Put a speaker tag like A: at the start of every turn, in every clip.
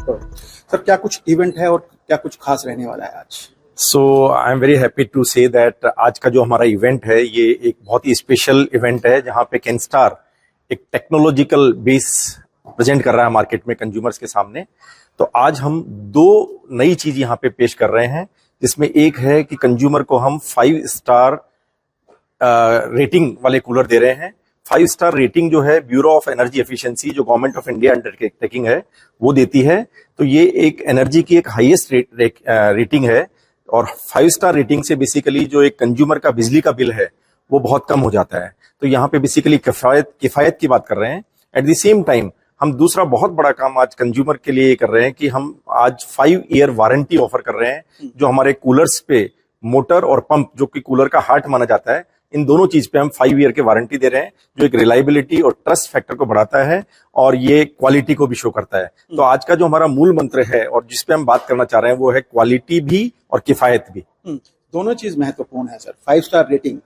A: Sir क्या कुछ event है और क्या कुछ खास रहने वाला है आज?
B: So I am very happy to say that आज का जो हमारा इवेंट है ये एक बहुत ही स्पेशल इवेंट है जहां पे कैनस्टार एक टेक्नोलॉजिकल बेस प्रेजेंट कर रहा है मार्केट में कंज्यूमर्स के सामने। तो आज हम दो नई चीज यहाँ पे पेश कर रहे हैं, जिसमें एक है कि कंज्यूमर को हम 5 स्टार रेटिंग वाले कूलर दे रहे हैं। 5 स्टार रेटिंग जो है ब्यूरो ऑफ एनर्जी एफिशिएंसी जो गवर्नमेंट ऑफ इंडिया अंडरटेकिंग है वो देती है। तो ये एक एनर्जी की एक हाईएस्ट रेटिंग है और 5 स्टार रेटिंग से बेसिकली जो एक कंज्यूमर का बिजली का बिल है वो बहुत कम हो जाता है। तो यहाँ पे बेसिकली किफायत की बात कर रहे हैं। एट द सेम टाइम हम दूसरा बहुत बड़ा काम आज कंज्यूमर के लिए कर रहे हैं कि हम आज 5 ईयर वारंटी ऑफर कर रहे हैं जो हमारे कूलर्स पे मोटर और पंप जो कि कूलर का हार्ट माना जाता है, इन दोनों चीज पे हम 5 ईयर के वारंटी दे रहे हैं जो एक रिलायबिलिटी और ट्रस्ट फैक्टर को बढ़ाता है और ये क्वालिटी को भी शो करता है। तो आज का जो हमारा मूल मंत्र है और जिस पे हम बात करना चाह रहे हैं वो है क्वालिटी भी और किफायत भी।
A: दोनों चीज महत्वपूर्ण है सर। 5 स्टार रेटिंग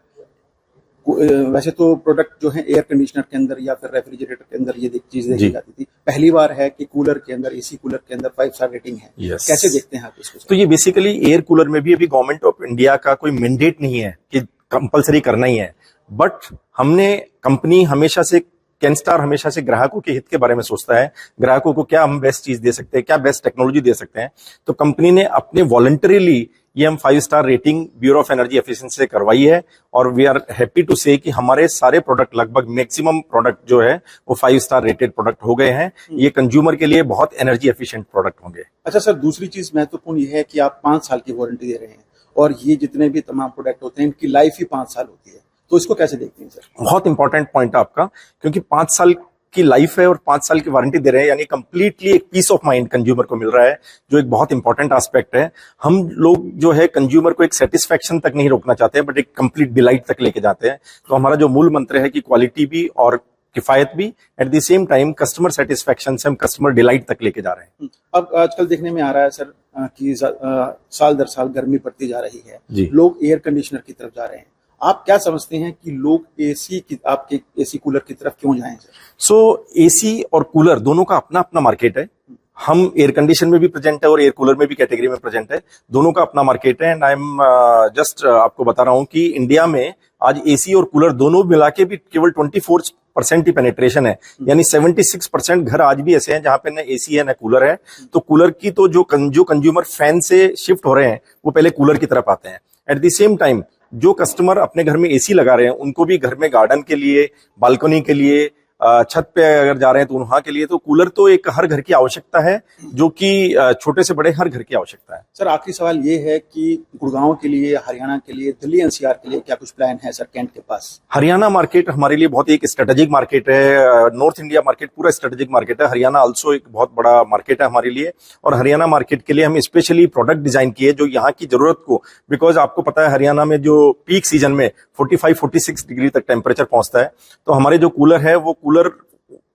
A: वैसे तो प्रोडक्ट जो है एयर कंडीशनर के अंदर या फिर रेफ्रिजरेटर के अंदर ये चीज देखी जाती थी, पहली बार है कि कूलर के अंदर, एसी कूलर के अंदर 5 स्टार रेटिंग है। कैसे देखते हैं आप इसको?
B: तो ये बेसिकली एयर कूलर में भी अभी गवर्नमेंट ऑफ इंडिया का कोई मैंडेट नहीं है कि कंपलसरी करना ही है, बट हमने कंपनी हमेशा से कैनस्टार हमेशा से ग्राहकों के हित के बारे में सोचता है, ग्राहकों को क्या हम बेस्ट चीज दे सकते हैं, क्या बेस्ट टेक्नोलॉजी दे सकते हैं। तो कंपनी ने अपने वॉलंटरीली ये हम 5 star rating bureau of energy efficiency से करवाई है और वी आर हैप्पी टू से कि हमारे सारे प्रोडक्ट लगभग मैक्सिमम प्रोडक्ट जो है वो 5 स्टार रेटेड प्रोडक्ट हो गए हैं। ये कंज्यूमर के लिए बहुत एनर्जी एफिशिएंट प्रोडक्ट होंगे।
A: अच्छा सर, दूसरी चीज महत्वपूर्ण ये है कि आप 5 साल की वारंटी दे रहे हैं और ये जितने भी तमाम प्रोडक्ट होते हैं इनकी लाइफ ही 5 साल होती है, तो इसको कैसे देखते हैं सर?
B: बहुत इंपॉर्टेंट पॉइंट है आपका, क्योंकि 5 साल की लाइफ है और 5 साल की वारंटी दे रहे हैं, यानी कंप्लीटली एक पीस ऑफ माइंड कंज्यूमर को मिल रहा है जो एक बहुत इंपॉर्टेंट एस्पेक्ट है। हम लोग जो है कंज्यूमर को एक सेटिस्फेक्शन तक नहीं रोकना चाहते हैं बट एक कंप्लीट डिलाइट तक लेके जाते हैं। तो हमारा जो मूल मंत्र है कि क्वालिटी भी और किफायत भी, at the same time customer satisfaction से हम कस्टमर डिलाइट तक लेके जा रहे हैं।
A: अब आजकल देखने में आ रहा है सर कि साल दर साल गर्मी बढ़ती जा रही है, लोग एयर कंडीशनर की तरफ जा रहे हैं। आप क्या समझते हैं कि लोग आपके एसी कूलर की तरफ क्यों जाएं सर?
B: सो एसी और कूलर दोनों का अपना अपना मार्केट है। हम एयर कंडीशन में भी प्रेजेंट है और एयर कूलर में भी कैटेगरी में प्रेजेंट है, दोनों का अपना मार्केट है। एंड आई एम जस्ट आपको बता रहा हूं कि इंडिया में आज एसी और कूलर दोनों मिला के भी केवल 24% ही पेनिट्रेशन है, यानी 76% घर आज भी ऐसे हैं जहां पे न एसी है न कूलर है। तो कूलर की तो जो कंज्यूमर फैन से शिफ्ट हो रहे हैं वो पहले कूलर की तरफ आते हैं। एट द सेम टाइम जो कस्टमर अपने घर में एसी लगा रहे हैं उनको भी घर में गार्डन के लिए, बालकनी के लिए, छत पे अगर जा रहे हैं तो वहां के लिए तो कूलर तो एक हर घर की आवश्यकता है, जो कि छोटे से बड़े हर घर की आवश्यकता है।
A: सर आखिरी सवाल ये है कि गुड़गांव के लिए, हरियाणा के लिए, दिल्ली एनसीआर के लिए क्या कुछ प्लान है सर कैंट के पास?
B: हरियाणा मार्केट हमारे लिए बहुत एक स्ट्रेटेजिक मार्केट है, नॉर्थ इंडिया मार्केट पूरा स्ट्रेटेजिक मार्केट है। हरियाणा आल्सो एक बहुत बड़ा मार्केट है हमारे लिए और हरियाणा मार्केट के लिए हम स्पेशली प्रोडक्ट डिजाइन किए जो यहाँ की जरूरत को, बिकॉज आपको पता है हरियाणा में जो पीक सीजन में 45-46 डिग्री तक टेम्परेचर पहुंचता है। तो हमारे जो कूलर है वो कूलर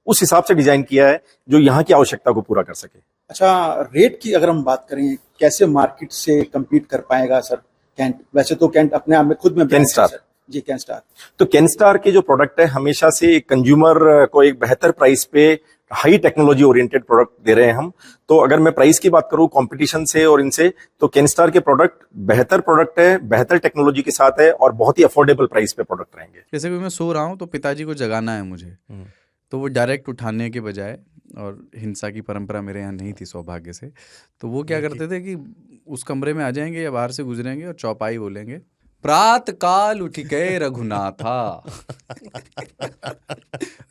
B: उस हिसाब से डिजाइन किया है जो यहाँ की आवश्यकता को पूरा कर सके।
A: अच्छा, रेट की अगर हम बात करें, कैसे मार्केट से compete कर पाएगा सर कैंट? वैसे तो कैंट अपने आप में खुद में
B: कैनस्टार
A: जी, कैनस्टार
B: तो कैनस्टार के जो प्रोडक्ट है हमेशा से कंज्यूमर को एक बेहतर प्राइस पे हाई टेक्नोलॉजी ओरिएंटेड प्रोडक्ट दे रहे हैं हम। तो अगर मैं प्राइस की बात करूं कंपटीशन से और इनसे, तो कैनस्टार के प्रोडक्ट बेहतर प्रोडक्ट है, बेहतर टेक्नोलॉजी के साथ है और बहुत ही अफोर्डेबल प्राइस पे प्रोडक्ट रहेंगे।
C: जैसे कि मैं सो रहा हूं तो पिताजी को जगाना है मुझे, तो वो डायरेक्ट उठाने के बजाय, और हिंसा की परंपरा मेरे यहाँ नहीं थी सौभाग्य से, तो वो क्या करते थे कि उस कमरे में आ जाएंगे या बाहर से गुजरेंगे और चौपाई बोलेंगे, प्रात काल उठ के रघुनाथा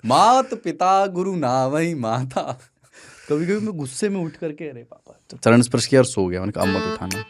C: मात पिता गुरु नावई माता। कभी कभी मैं गुस्से में उठ करके अरे पापा, तो चरण स्पर्श किया और सो गया। मैंने कहा अब मत उठाना।